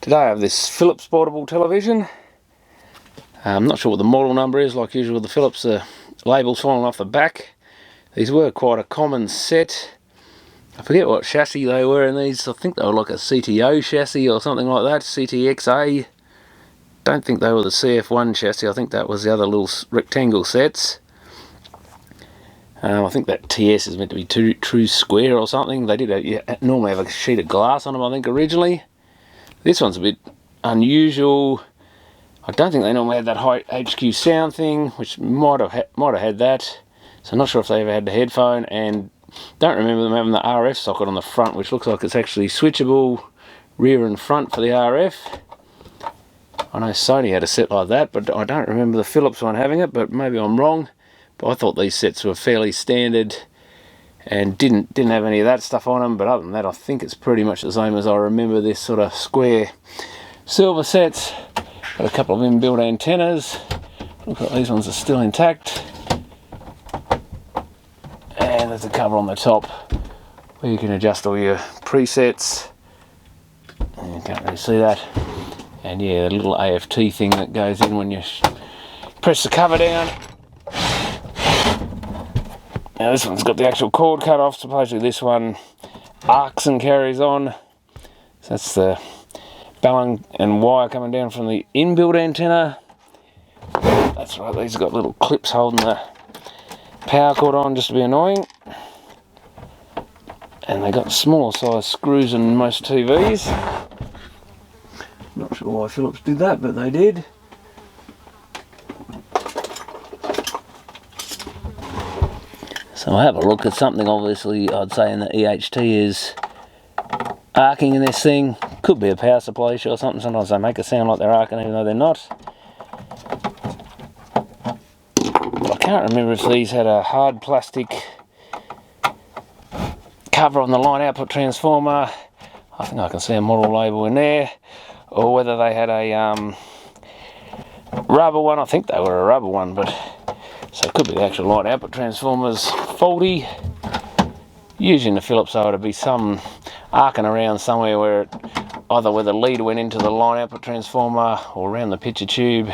Today I have this Philips portable television. I'm not sure what the model number is. Like usual, the Philips label's falling off the back. These were quite a common set. I forget what chassis they were in these. I think they were like a CTO chassis or something like that, CTXA. Don't think they were the CF1 chassis. I think that was the other little rectangle sets. I think that TS is meant to be true square or something. They did normally have a sheet of glass on them, I think, originally. This one's a bit unusual. I don't think they normally had that high HQ sound thing, which might have had that. So I'm not sure if they ever had the headphone, and don't remember them having the RF socket on the front, which looks like it's actually switchable rear and front for the RF. I know Sony had a set like that, but I don't remember the Philips one having it, but maybe I'm wrong. But I thought these sets were fairly standard and didn't have any of that stuff on them. But other than that, I think it's pretty much the same as I remember this sort of square silver sets. Got a couple of inbuilt antennas. Looks like these ones are still intact. And there's a cover on the top where you can adjust all your presets. And you can't really see that. And yeah, the little AFT thing that goes in when you press the cover down. Now this one's got the actual cord cut off. Supposedly this one arcs and carries on. So that's the balun and wire coming down from the inbuilt antenna. That's right, these have got little clips holding the power cord on just to be annoying. And they got smaller size screws than most TVs. Not sure why Philips did that, but they did. So I'll have a look at something. Obviously I'd say in the EHT is arcing in this thing. Could be a power supply issue or something. Sometimes they make it sound like they're arcing even though they're not. But I can't remember if these had a hard plastic cover on the line output transformer. I think I can see a model label in there. Or whether they had a rubber one. I think they were a rubber one, but so it could be the actual line output transformers faulty. Usually in the Philips there would be some arcing around somewhere where either where the lead went into the line output transformer or around the picture tube.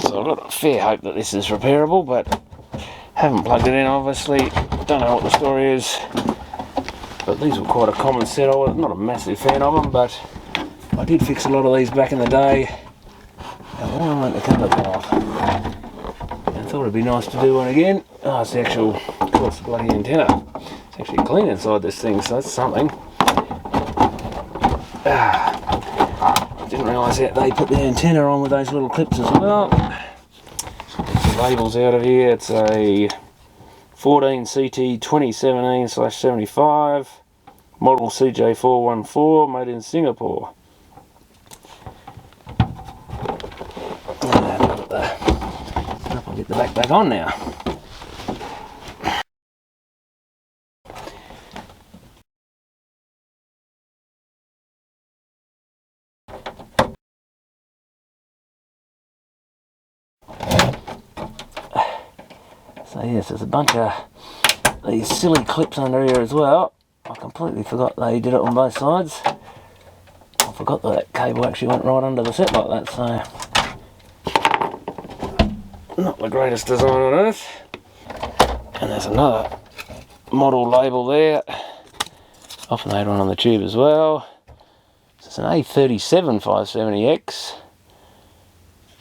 So I've got a fair hope that this is repairable, but haven't plugged it in obviously. Don't know what the story is. But these were quite a common set. I was not a massive fan of them, but I did fix a lot of these back in the day. And why won't the cover come off? I thought it'd be nice to do one again. Oh, it's the actual, of course, the bloody antenna. It's actually clean inside this thing, so that's something. Didn't realise that they put the antenna on with those little clips as well. Get some labels out of here. It's a 14 CT 2017/75 model CJ414 made in Singapore. I'll get the back on now. So yes, there's a bunch of these silly clips under here as well. I completely forgot they did it on both sides. I forgot that cable actually went right under the set like that, so not the greatest design on earth. And there's another model label there. Often they had one on the tube as well. So it's an A37 570X.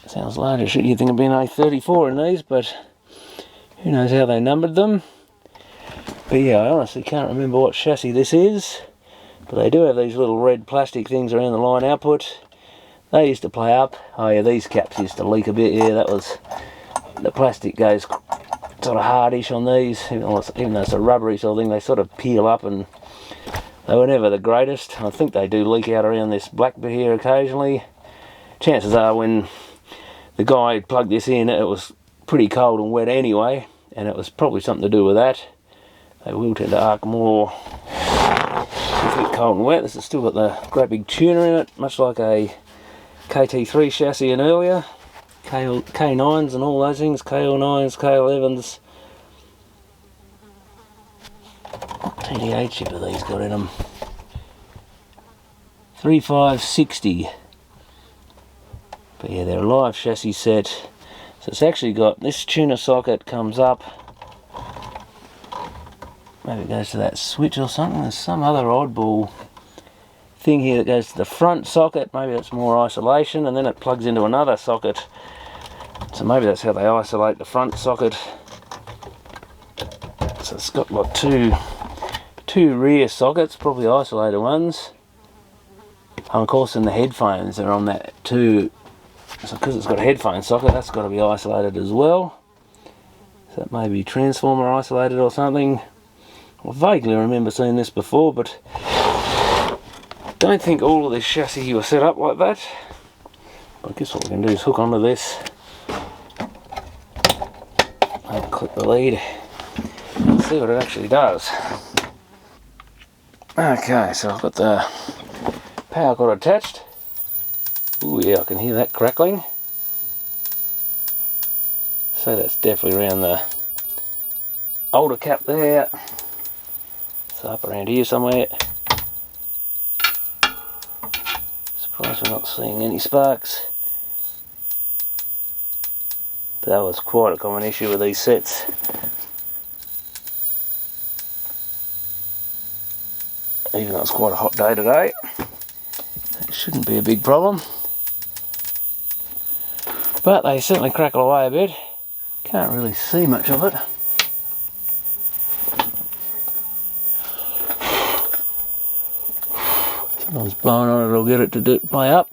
Sounds larger. You'd think it'd be an A34 in these, but who knows how they numbered them. But yeah, I honestly can't remember what chassis this is. But they do have these little red plastic things around the line output. They used to play up. Oh yeah, these caps used to leak a bit. Yeah, that was... The plastic goes sort of hardish on these. Even though it's a rubbery sort of thing, they sort of peel up and they were never the greatest. I think they do leak out around this black bit here occasionally. Chances are when the guy plugged this in, it was pretty cold and wet anyway, and it was probably something to do with that. They will tend to arc more if it's cold and wet. This has still got the great big tuner in it, much like a KT3 chassis and earlier. K9s and all those things, KL9s, KL11s. What TDA chip have these got in them? 3560. But yeah, they're a live chassis set. So it's actually got this tuner socket comes up. Maybe it goes to that switch or something. There's some other oddball thing here that goes to the front socket. Maybe that's more isolation, and then it plugs into another socket. So maybe that's how they isolate the front socket. So it's got like two rear sockets, probably isolated ones. And of course in the headphones are on that too. So because it's got a headphone socket, that's got to be isolated as well. So that may be transformer isolated or something. I vaguely remember seeing this before, but don't think all of this chassis was set up like that. I guess what we can do is hook onto this and clip the lead and see what it actually does. Okay, so I've got the power cord attached. Ooh yeah, I can hear that crackling. So that's definitely around the ultor cap there. So up around here somewhere. Surprised we're not seeing any sparks. That was quite a common issue with these sets. Even though it's quite a hot day today, it shouldn't be a big problem. But they certainly crackle away a bit. Can't really see much of it. Sometimes blowing on it will get it to play up.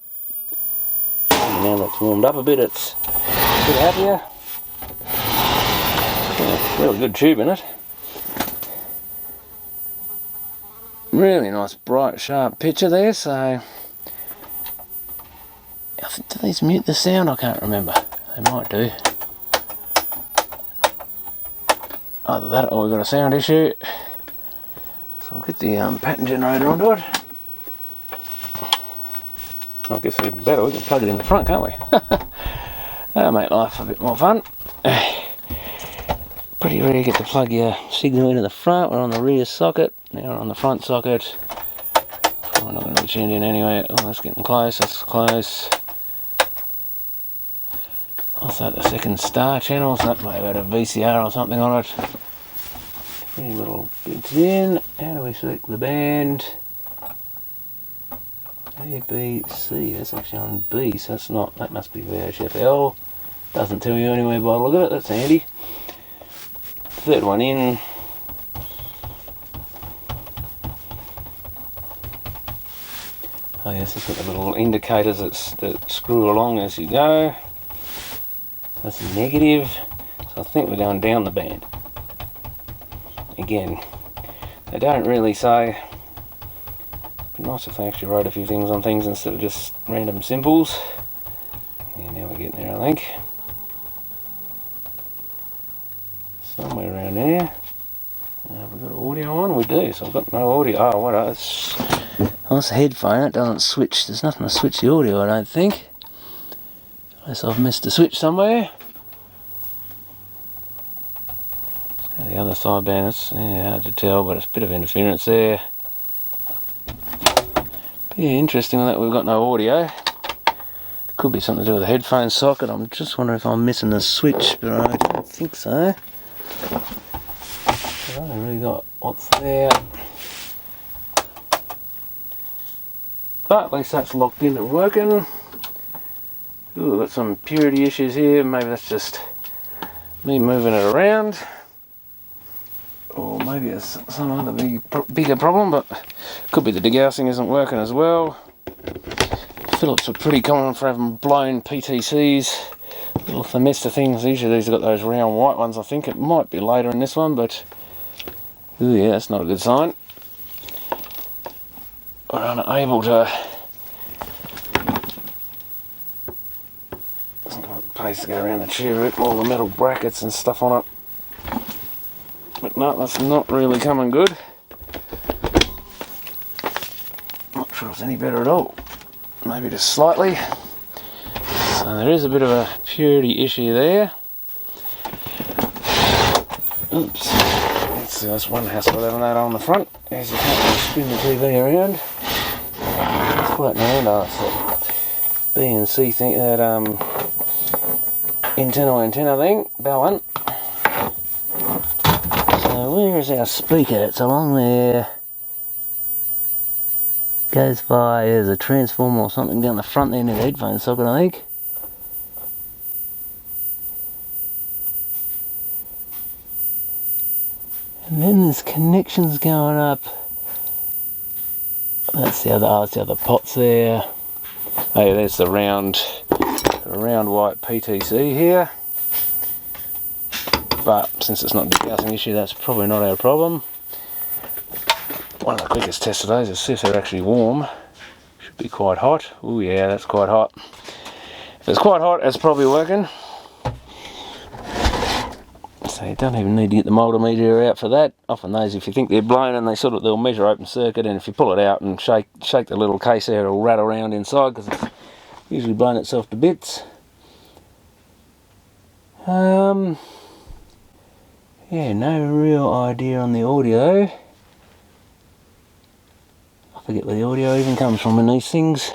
And now that's warmed up a bit, it's a bit happier. Yeah, really good tube in it. Really nice, bright, sharp picture there. So, I think, do these mute the sound? I can't remember. They might do. Either that or we've got a sound issue. So I'll get the pattern generator onto it. I guess even better, we can plug it in the front, can't we? That'll make life a bit more fun. Pretty rare to get to plug your signal into the front. We're on the rear socket. Now we're on the front socket. Probably not going to be tuned in anyway. Oh, that's getting close. That's close. What's that? The second star channel. So that may have had a VCR or something on it. Three little bits in. How do we select the band? A, B, C. That's actually on B, so that's not. That must be VHFL. Doesn't tell you anywhere by the look of it. That's handy. Third one in. Oh yes, it's got the little indicators that screw along as you go. That's negative. So I think we're going down the band. Again, they don't really say. It'd be nice if they actually wrote a few things on things instead of just random symbols. Yeah, now we're getting there, I think. Somewhere around there. We've got audio on? We do, so I've got no audio. Oh, what else? That's a headphone, it doesn't switch. There's nothing to switch the audio, I don't think. Unless I've missed a switch somewhere. Let's go to the other sideband. It's hard to tell, but it's a bit of interference there. Yeah, interesting that we've got no audio. Could be something to do with the headphone socket. I'm just wondering if I'm missing a switch, but I don't think so. I haven't really got what's there. But at least that's locked in and working. Ooh, got some purity issues here. Maybe that's just me moving it around. Or maybe it's some other bigger problem, but could be the degaussing isn't working as well. Phillips are pretty common for having blown PTCs, little thermistor things. Usually these have got those round white ones. I think it might be later in this one, but ooh, yeah, that's not a good sign. We're unable to. Doesn't got a place to go around the tube, all the metal brackets and stuff on it. But no, that's not really coming good. Not sure it's any better at all. Maybe just slightly. So there is a bit of a purity issue there. Oops. Let's see, that's one hassle with having that on the front. As you can't really spin the TV around. floating around. Oh, it's that B and C thing, that antenna thing, bell one. So where is our speaker? It's along there. Goes by, there's a transformer or something down the front end of the headphone socket, I think. And then there's connections going up. That's the other, it's the other pots there. Oh yeah, there's the round white PTC here. But since it's not a degaussing issue, that's probably not our problem. One of the quickest tests of those is see if they're actually warm. Should be quite hot. Oh yeah, that's quite hot. If it's quite hot, it's probably working. So you don't even need to get the multimeter out for that. Often those, if you think they're blown, and they'll measure open circuit, and if you pull it out and shake the little case there, it'll rattle around inside because it's usually blown itself to bits. Yeah, no real idea on the audio. I forget where the audio even comes from in these things,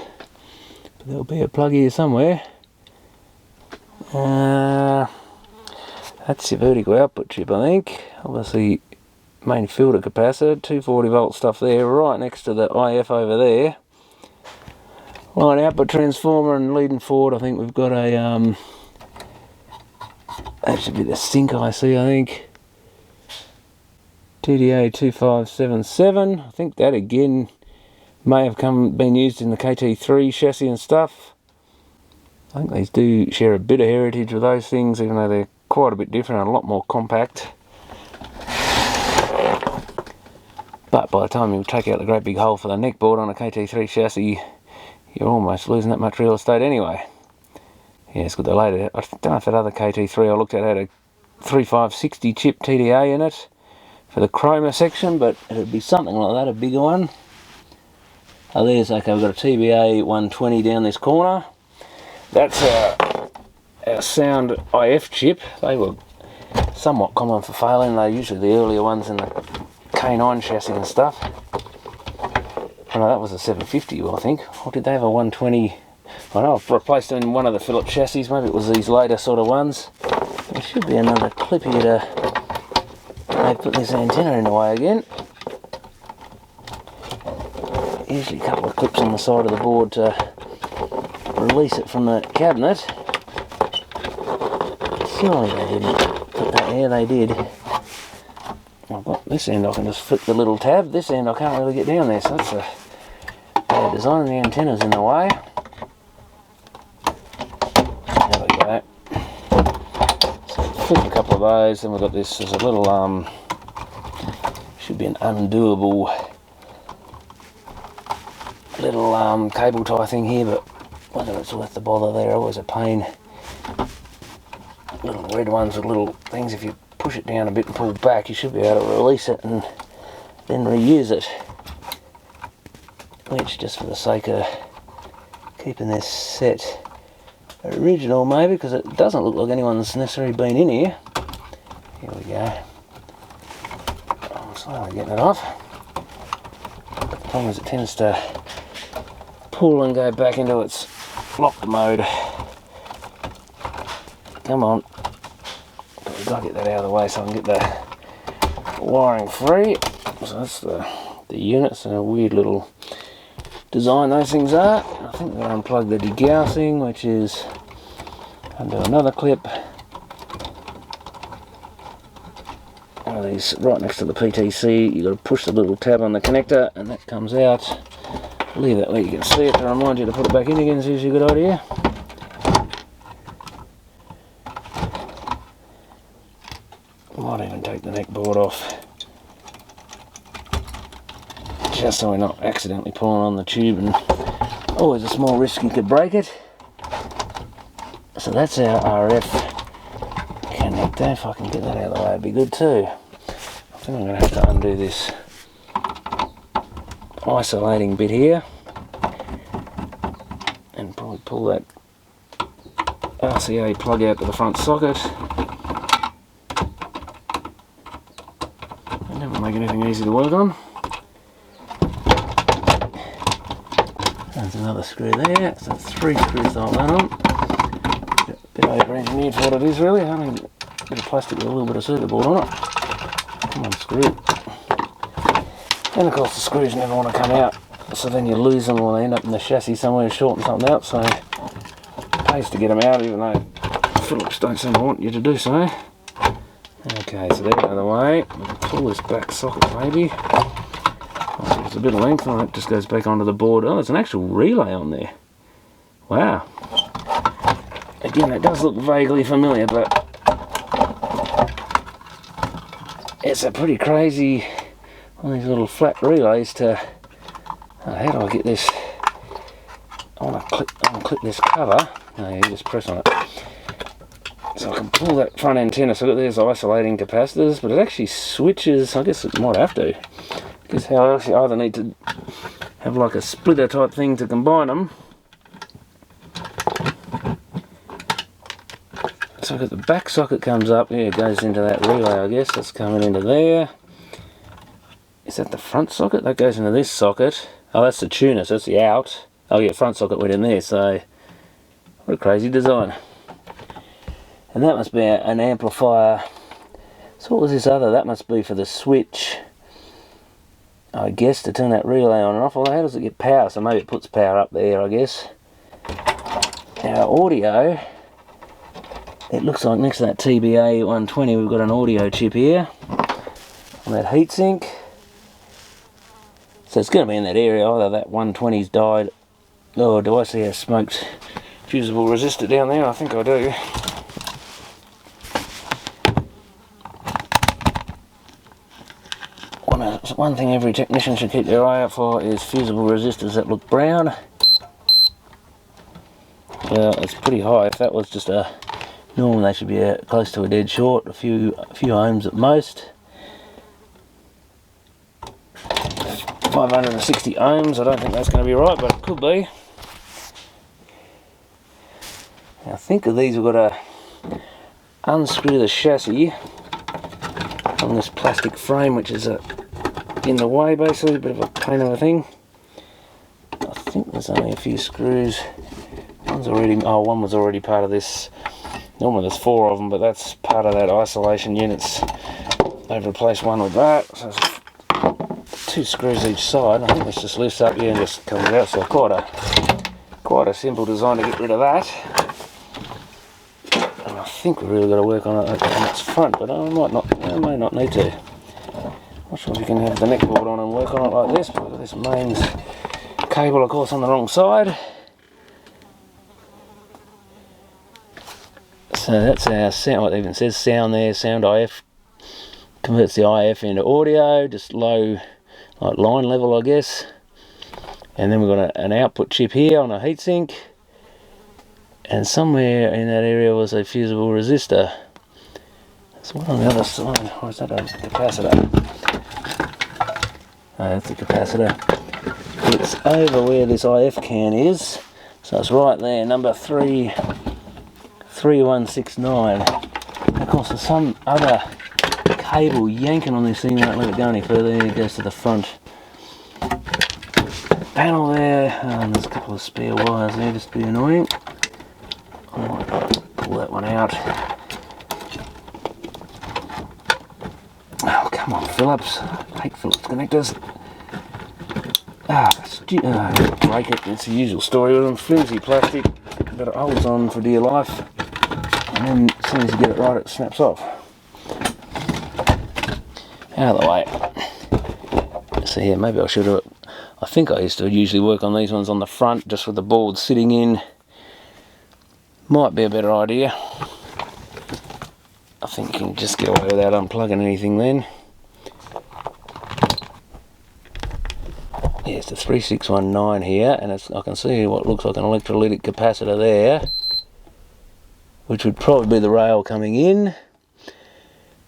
but there'll be a plug here somewhere. That's your vertical output chip, I think. Obviously, main filter capacitor, 240 volt stuff there, right next to the IF over there. Line output transformer, and leading forward, I think we've got a that should be the sync IC, I think. TDA 2577. I think that again may have been used in the KT3 chassis and stuff. I think they do share a bit of heritage with those things, even though they're quite a bit different and a lot more compact. But by the time you take out the great big hole for the neck board on a KT3 chassis, you're almost losing that much real estate anyway. Yeah, it's good they later. I don't know if that other KT3 I looked at had a 3560 chip TDA in it for the chroma section, but it'd be something like that, a bigger one. Oh, there's, okay, we've got a TBA 120 down this corner. That's our sound IF chip. They were somewhat common for failing. They're usually the earlier ones in the K9 chassis and stuff. Oh no, that was a 750, I think. Or did they have a 120? I know I've replaced it in one of the Philips chassis. Maybe it was these later sort of ones. There should be another clip here to put this antenna in the way again. Usually a couple of clips on the side of the board to release it from the cabinet. Surely they didn't put that there. They did. I've got this end, I can just flip the little tab. This end I can't really get down there, so that's a bad design. The antenna's in the way. There we go. So flip a couple of those, then we've got this as a little should be an undoable little cable tie thing here, but whether it's worth the bother, they're always a pain. Little red ones with little things, if you push it down a bit and pull back, you should be able to release it and then reuse it. Which, just for the sake of keeping this set original maybe, because it doesn't look like anyone's necessarily been in here. Here we go. I'm slowly getting it off. But the problem is it tends to pull and go back into its locked mode. Come on. But we've got to get that out of the way so I can get the wiring free. So that's the units, and a weird little design those things are. I think we're going to unplug the degaussing, which is under another clip. One of these right next to the PTC. You've got to push the little tab on the connector and that comes out. Leave that where you can see it to remind you to put it back in again is usually a good idea. Might even take the neck board off, just so we're not accidentally pulling on the tube, and always a small risk you could break it. So that's our RF connector. If I can get that out of the way, it'd be good too. I think I'm going to have to undo this isolating bit here and probably pull that RCA plug out to the front socket. Never make anything easy to work on. There's another screw there, so 3 screws to hold that on. A bit over-engineered for what it is really, only a bit of plastic with a little bit of circuit board on it. Come on, screw. And of course the screws never want to come out, so then you lose them or they end up in the chassis somewhere and shorten something out, so it pays to get them out even though Phillips don't seem to want you to do so. Okay, so they're out of the way. Pull this back socket maybe. Oh, there's a bit of length on it, just goes back onto the board. Oh, there's an actual relay on there. Wow. Again, it does look vaguely familiar, but it's a pretty crazy one of these little flat relays to... Oh, how do I get this? I want to click this cover. No, you just press on it. So I can pull that front antenna. So I've got these isolating capacitors, but it actually switches. I guess it might have to. Because how else you either need to have like a splitter type thing to combine them. So I've got the back socket comes up. Yeah, it goes into that relay, I guess. That's coming into there. Is that the front socket? That goes into this socket. Oh, that's the tuner, so that's the out. Oh yeah, front socket went in there, so what a crazy design. And that must be an amplifier. So what was this other? That must be for the switch, I guess, to turn that relay on and off. Well, how does it get power? So maybe it puts power up there, I guess. Now audio, it looks like next to that TBA 120 we've got an audio chip here on that heatsink. So it's going to be in that area, either that 120's died, or do I see a smoked fusible resistor down there? I think I do. One thing every technician should keep their eye out for is fusible resistors that look brown. Well, it's pretty high. If that was just a normal, they should be close to a dead short, a few ohms at most. 560 ohms, I don't think that's going to be right, but it could be. Now think of these, we've got to unscrew the chassis on this plastic frame, which is in the way basically, a bit of a pain of a thing. I think there's only a few screws. One was already part of this. Normally there's 4 of them, but that's part of that isolation units. They've replaced one with that, so it's 2 screws each side. I think this just lifts up here and just comes out, so quite a simple design to get rid of that. And I think we've really got to work on its front, but I may not need to. Not sure if you can have the neck board on and work on it like this, but this mains cable of course on the wrong side. So that's our sound, it even says sound there, sound IF, converts the IF into audio, just low, like line level I guess. And then we've got an output chip here on a heatsink. And somewhere in that area was a fusible resistor. There's one on the other side, or is that a capacitor? Oh, that's a capacitor. It's over where this IF can is. So it's right there, number 3169. Of course there's some other cable yanking on this thing, won't let it go any further. It goes to the front panel there, and there's a couple of spare wires there just to be annoying. I might pull that one out. Oh, come on, Phillips. I hate Phillips connectors. Break it. It's the usual story with them. Flimsy plastic, but it holds on for dear life. And then as soon as you get it right, it snaps off. Out of the way. So yeah, maybe I should have. I think I used to usually work on these ones on the front, just with the board sitting in. Might be a better idea. I think you can just get away without unplugging anything then. Yeah, it's the 3619 here, and I can see what looks like an electrolytic capacitor there, which would probably be the rail coming in,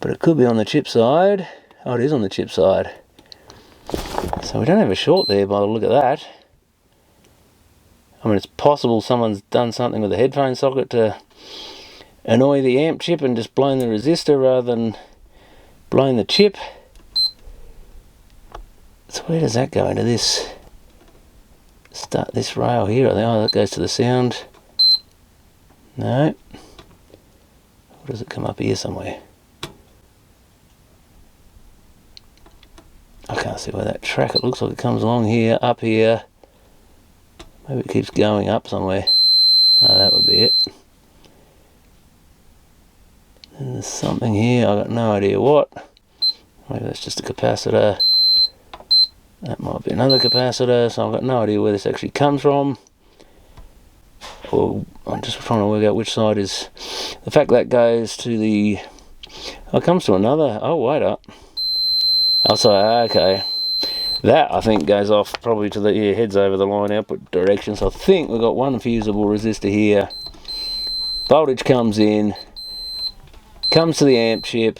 but it could be on the chip side. Oh, it is on the chip side. So we don't have a short there by the look of that. I mean, it's possible someone's done something with the headphone socket to annoy the amp chip and just blown the resistor rather than blown the chip. So where does that go into this? It's start this rail here. Oh, that goes to the sound. No. Or does it come up here somewhere? I can't see where that track, it looks like it comes along here, up here. Maybe it keeps going up somewhere. Oh, that would be it. And there's something here, I've got no idea what. Maybe that's just a capacitor. That might be another capacitor, so I've got no idea where this actually comes from. Or I'm just trying to work out which side is... The fact that goes to the... Oh, it comes to another... Oh, wait up. Oh, sorry, okay. That, I think, goes off probably to the... Yeah, heads over the line output direction. So I think we've got one fusible resistor here. Voltage comes in. Comes to the amp chip.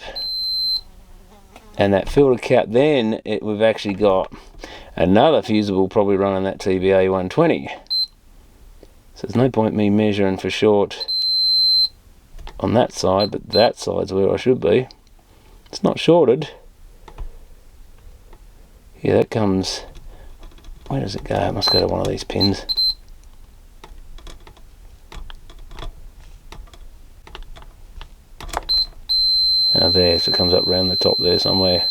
And that filter cap, then we've actually got another fusible probably running that TBA 120. So there's no point me measuring for short on that side, but that side's where I should be. It's not shorted. Yeah, that comes... Where does it go? It must go to one of these pins. Oh, there, so it comes up around the top there somewhere.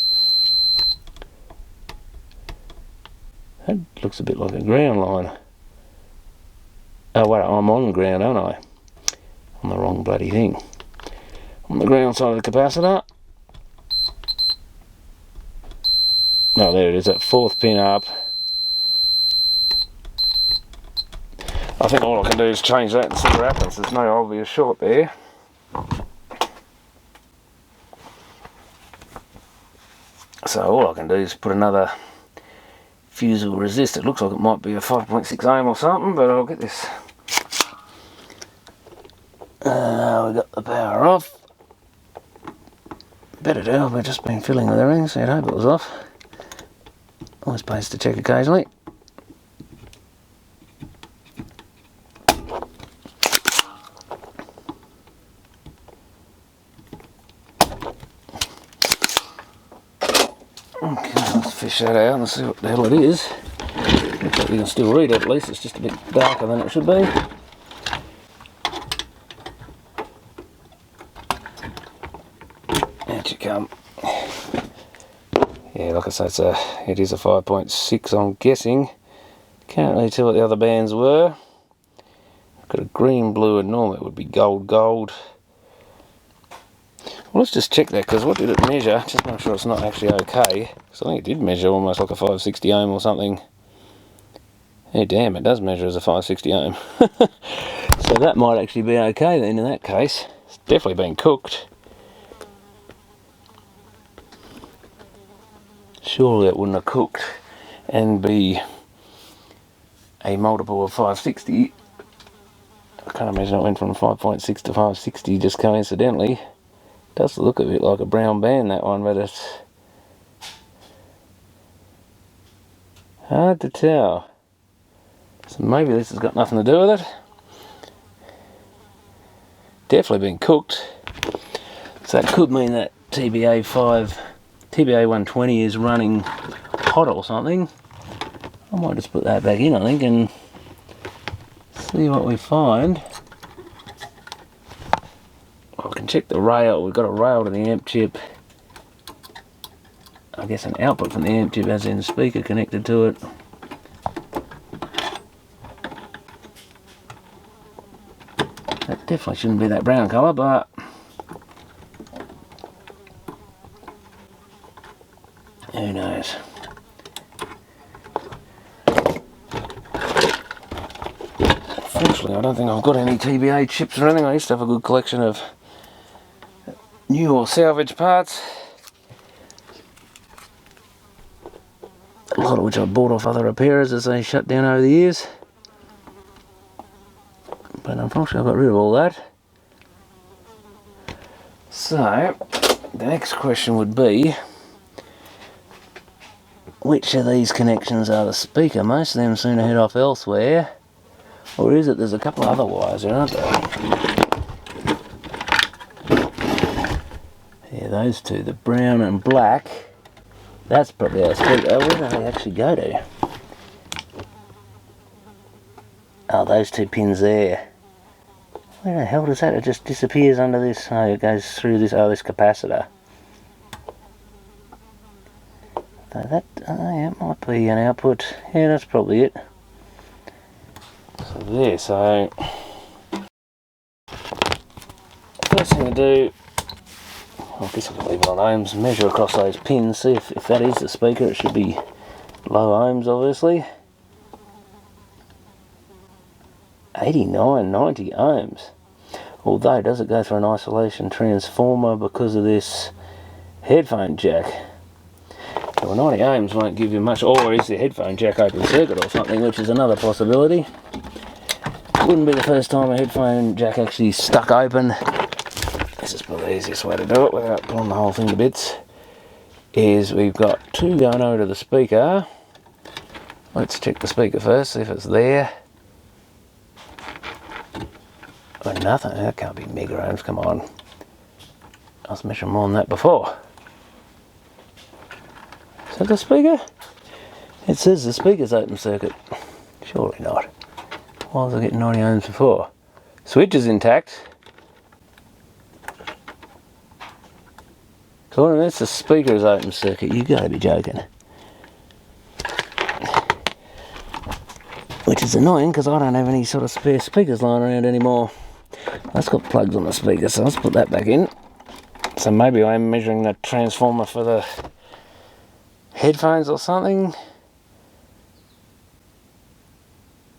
That looks a bit like a ground line. Oh wait, I'm on the ground, aren't I? On the wrong bloody thing. On the ground side of the capacitor. Oh, there it is, that fourth pin up. I think all I can do is change that and see what happens. There's no obvious short there. So all I can do is put another fusible resistor. It looks like it might be a 5.6 ohm or something, but I'll get this. We got the power off. Better do, we've just been fiddling with everything, so I'd hope it was off. Always pays to check occasionally. Okay, let's fish that out and see what the hell it is. Looks like you can still read it at least, it's just a bit darker than it should be. Out you come. Yeah, like I say, it is a 5.6, I'm guessing. Can't really tell what the other bands were. I've got a green, blue, and normally it would be gold, gold. Well, let's just check that, because what did it measure? Just make sure it's not actually okay. Because I think it did measure almost like a 560 ohm or something. Hey, damn, it does measure as a 560 ohm. So that might actually be okay then in that case. It's definitely been cooked. Surely it wouldn't have cooked and be a multiple of 560. I can't imagine it went from 5.6 to 560 just coincidentally. Does look a bit like a brown band, that one, but it's hard to tell. So maybe this has got nothing to do with it. Definitely been cooked. So that could mean that TBA 120 is running hot or something. I might just put that back in, I think, and see what we find. I can check the rail. We've got a rail to the amp chip. I guess an output from the amp chip as in a speaker connected to it. That definitely shouldn't be that brown colour, but who knows? Unfortunately, I don't think I've got any TBA chips or anything. I used to have a good collection of new or salvage parts, a lot of which I bought off other repairers as they shut down over the years. But unfortunately I got rid of all that. So the next question would be, which of these connections are the speaker? Most of them seem to head off elsewhere. Or is it there's a couple of other wires there, aren't there? Yeah, those two, the brown and black. That's probably our speaker. Where do they actually go to? Oh, those two pins there. Where the hell does that? It just disappears under this. Oh, it goes through this. Oh, this capacitor. So that, yeah, might be an output. Yeah, that's probably it. So there, so first thing to do, I guess I can leave it on ohms, measure across those pins, see if that is the speaker. It should be low ohms, obviously. 89, 90 ohms. Although, does it go through an isolation transformer because of this headphone jack? Well, 90 ohms won't give you much, or is the headphone jack open circuit or something, which is another possibility. Wouldn't be the first time a headphone jack actually stuck open. This is probably the easiest way to do it without pulling the whole thing to bits. Is we've got two going over to the speaker. Let's check the speaker first, see if it's there. Oh, nothing, that can't be mega ohms, come on. I was measuring more than that before. Is that the speaker? It says the speaker's open circuit. Surely not. Why was I getting 90 ohms before? Switch is intact. So that's the speaker's open circuit. You gotta be joking. Which is annoying because I don't have any sort of spare speakers lying around anymore. That's got plugs on the speaker, so let's put that back in. So maybe I'm measuring the transformer for the headphones or something.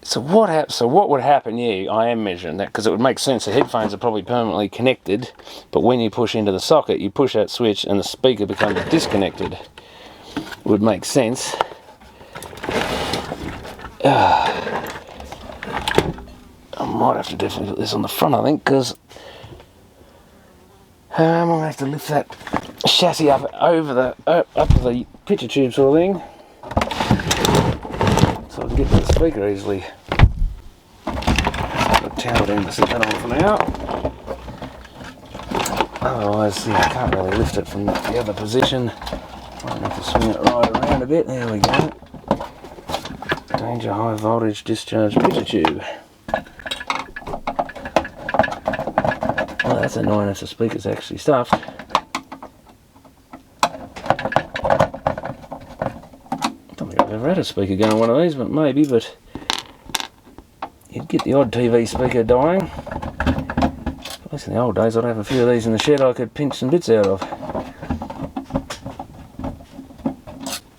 So what would happen? Yeah, I am measuring that because it would make sense. The headphones are probably permanently connected, but when you push into the socket, you push that switch and the speaker becomes disconnected. It would make sense. I might have to definitely put this on the front, I think, because I'm going to have to lift that chassis up over the up the picture tube sort of thing, so I can get to the speaker easily. I've got a towel in to set that on for now. Otherwise, yeah, I can't really lift it from the other position. Might have to swing it right around a bit. There we go. Danger high voltage discharge picture tube. Well, that's annoying if the speaker's actually stuffed. I don't think I've ever had a speaker going on one of these, but maybe, but you'd get the odd TV speaker dying. At least in the old days I'd have a few of these in the shed I could pinch some bits out of.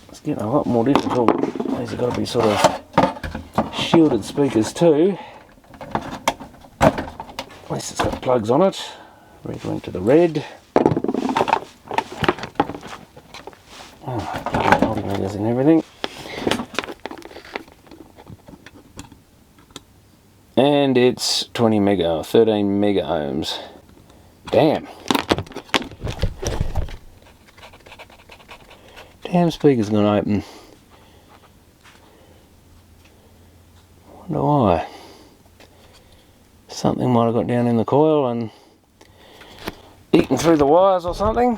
It's getting a lot more difficult. These have got to be sort of shielded speakers too. At least it's got plugs on it. Red went to the red. Multimeters and everything. And it's 20 mega, 13 mega ohms. Damn. Damn speaker's gonna open. Wonder why. Something might have got down in the coil and eaten through the wires or something.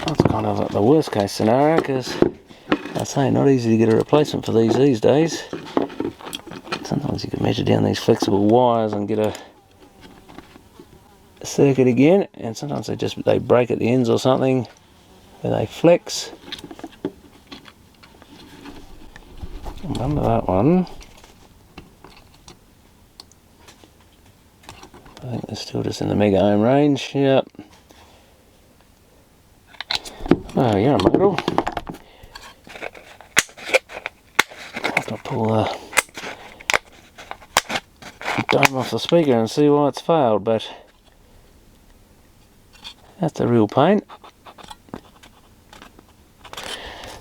That's kind of like the worst case scenario, because I say not easy to get a replacement for these days. Sometimes you can measure down these flexible wires and get a circuit again, and sometimes they break at the ends or something where they flex. Remember that one. I think they're still just in the mega ohm range. Yep. Oh, you're a model. I'll have to pull the dome off the speaker and see why it's failed, but that's a real pain.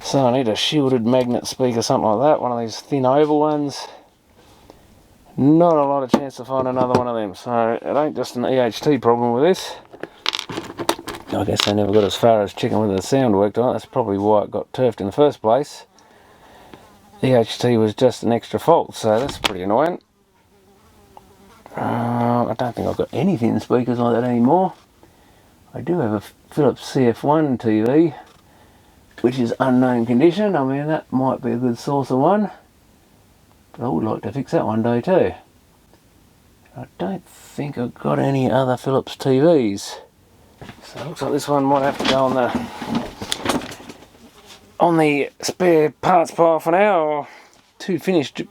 So I need a shielded magnet speaker, something like that, one of these thin oval ones. Not a lot of chance to find another one of them, so it ain't just an EHT problem with this. I guess they never got as far as checking whether the sound worked on it. That's probably why it got turfed in the first place. EHT was just an extra fault, so that's pretty annoying. I don't think I've got any thin speakers like that anymore. I do have a Philips CF1 TV, which is unknown condition. I mean, that might be a good source of one. But I would like to fix that one day too. I don't think I've got any other Philips TVs. So it looks like this one might have to go on the spare parts pile for now, or to finished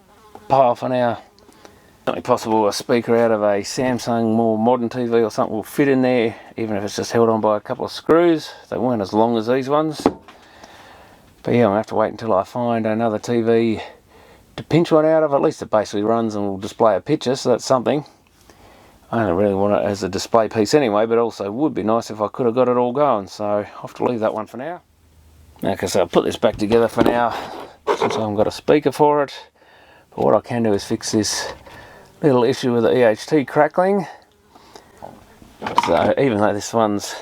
pile for now. It's not possible a speaker out of a Samsung more modern TV or something will fit in there, even if it's just held on by a couple of screws. They weren't as long as these ones. But yeah, I'll have to wait until I find another TV to pinch one out of. At least it basically runs and will display a picture, so that's something. I don't really want it as a display piece anyway, but also would be nice if I could have got it all going, so I'll have to leave that one for now. Okay, so I'll put this back together for now, since I haven't got a speaker for it. But what I can do is fix this little issue with the EHT crackling. So even though this one's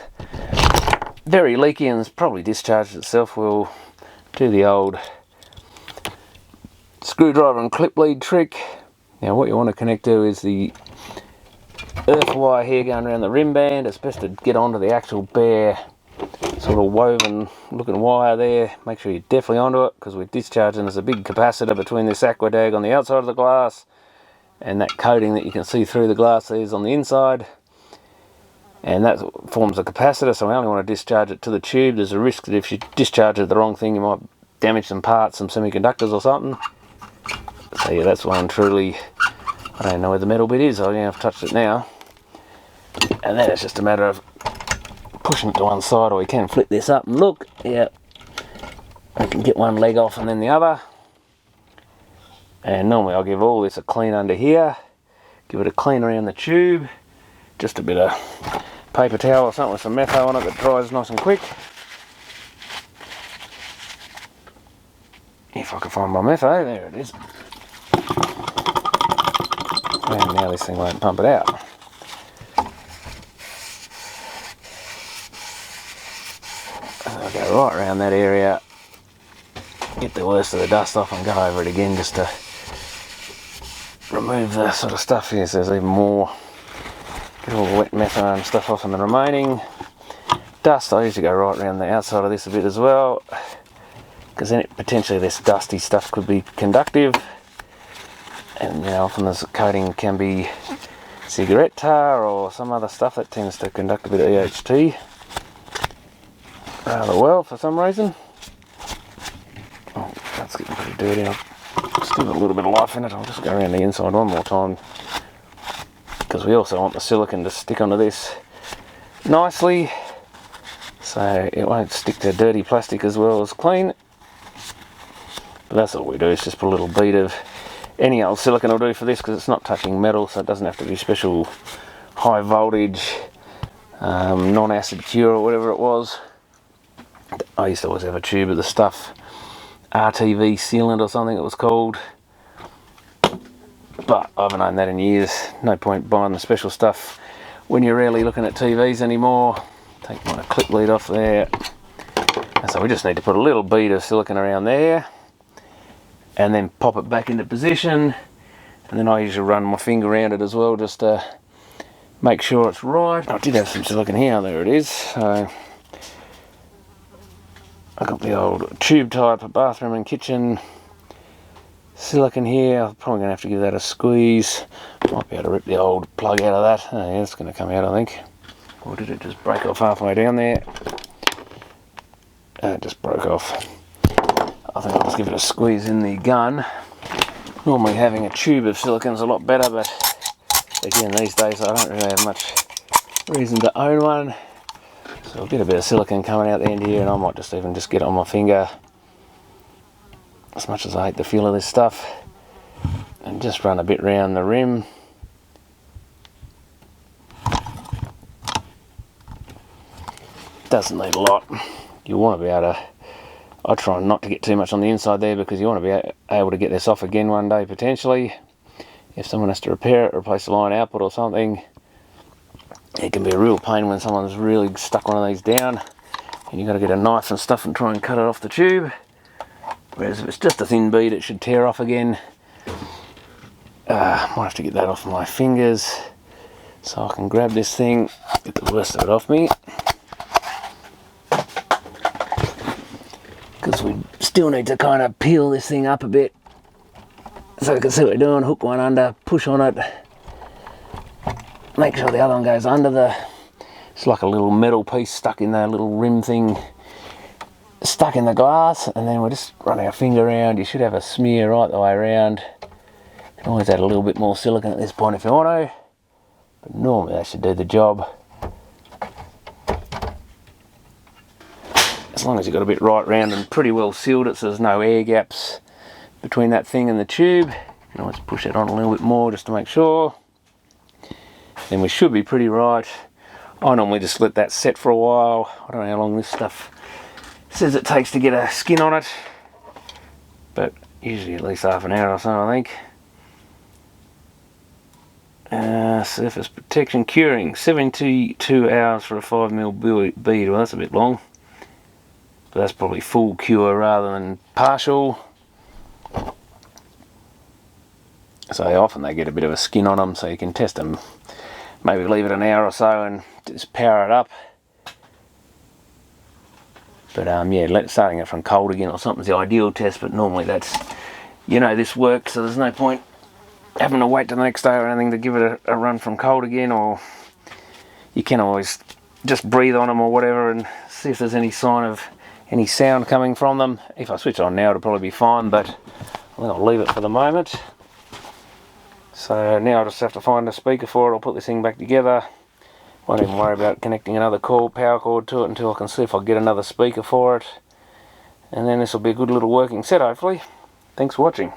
very leaky and it's probably discharged itself, we'll do the old screwdriver and clip lead trick. Now what you want to connect to is the earth wire here going around the rim band. It's best to get onto the actual bare sort of woven looking wire there. Make sure you're definitely onto it, because we're discharging. There's a big capacitor between this aquadag on the outside of the glass and that coating that you can see through the glass is on the inside, and that forms a capacitor, so we only want to discharge it to the tube. There's a risk that if you discharge it the wrong thing, you might damage some parts, some semiconductors or something. So yeah, that's one truly, I don't know where the metal bit is. I've touched it now, and then it's just a matter of pushing it to one side, or we can flip this up and look, yeah, I can get one leg off and then the other. And normally I'll give all this a clean under here, give it a clean around the tube, just a bit of paper towel or something with some metho on it that dries nice and quick. If I can find my metho, there it is. And now this thing won't pump it out. I'll go right around that area, get the worst of the dust off and go over it again just to remove the sort of stuff here, so there's even more. Get all the wet metho and stuff off, and the remaining dust I usually go right around the outside of this a bit as well, because then potentially this dusty stuff could be conductive, and you know, often this coating can be cigarette tar or some other stuff that tends to conduct a bit of EHT rather well for some reason. Oh, that's getting pretty dirty. I've still got a little bit of life in it. I'll just go around the inside one more time, because we also want the silicone to stick onto this nicely, so it won't stick to dirty plastic as well as clean. But that's all we do, is just put a little bead of any old silicone will do for this, because it's not touching metal, so it doesn't have to be special high voltage non-acid cure or whatever it was. I used to always have a tube of the stuff, RTV sealant or something it was called, but I haven't owned that in years. No point buying the special stuff when you're rarely looking at TVs anymore. Take my clip lead off there, and so we just need to put a little bead of silicone around there and then pop it back into position, and then I usually run my finger around it as well just to make sure it's right. I did have some silicone here, there it is. So I got the old tube type of bathroom and kitchen silicone here. I'm probably going to have to give that a squeeze. Might be able to rip the old plug out of that. Oh yeah, it's going to come out, I think. Or did it just break off halfway down there? It just broke off. I think I'll just give it a squeeze in the gun. Normally having a tube of silicone's a lot better, but again these days I don't really have much reason to own one. So I'll get a bit of silicone coming out the end here, and I might just even just get it on my finger, as much as I hate the feel of this stuff, and just run a bit round the rim. Doesn't need a lot. You want to be able to, I try not to get too much on the inside there, because you want to be able to get this off again one day potentially. If someone has to repair it, replace a line output or something, it can be a real pain when someone's really stuck one of these down and you've got to get a knife and stuff and try and cut it off the tube. Whereas if it's just a thin bead, it should tear off again. Might have to get that off my fingers so I can grab this thing, get the worst of it off me, because we still need to kind of peel this thing up a bit So you can see what we're doing. Hook one under, push on it, make sure the other one goes under the, it's like a little metal piece stuck in that little rim thing, stuck in the glass, and then we'll just run our finger around. You should have a smear right the way around. You can always add a little bit more silicone at this point if you want to, but normally that should do the job. As long as you've got a bit right round and pretty well sealed it so there's no air gaps between that thing and the tube. You can always push it on a little bit more just to make sure. Then we should be pretty right. I normally just let that set for a while. I don't know how long this stuff says it takes to get a skin on it, but usually at least half an hour or so, I think. Surface protection curing, 72 hours for a 5mm bead. Well, that's a bit long, but that's probably full cure rather than partial. So often they get a bit of a skin on them, so you can test them, maybe leave it an hour or so and just power it up. But yeah, starting it from cold again or something is the ideal test, but normally that's, you know, this works, so there's no point having to wait till the next day or anything to give it a run from cold again. Or you can always just breathe on them or whatever and see if there's any sign of any sound coming from them. If I switch on now it'll probably be fine, but I think I'll leave it for the moment. So now I just have to find a speaker for it. I'll put this thing back together. Won't even worry about connecting another power cord to it until I can see if I can get another speaker for it. And then this will be a good little working set hopefully. Thanks for watching.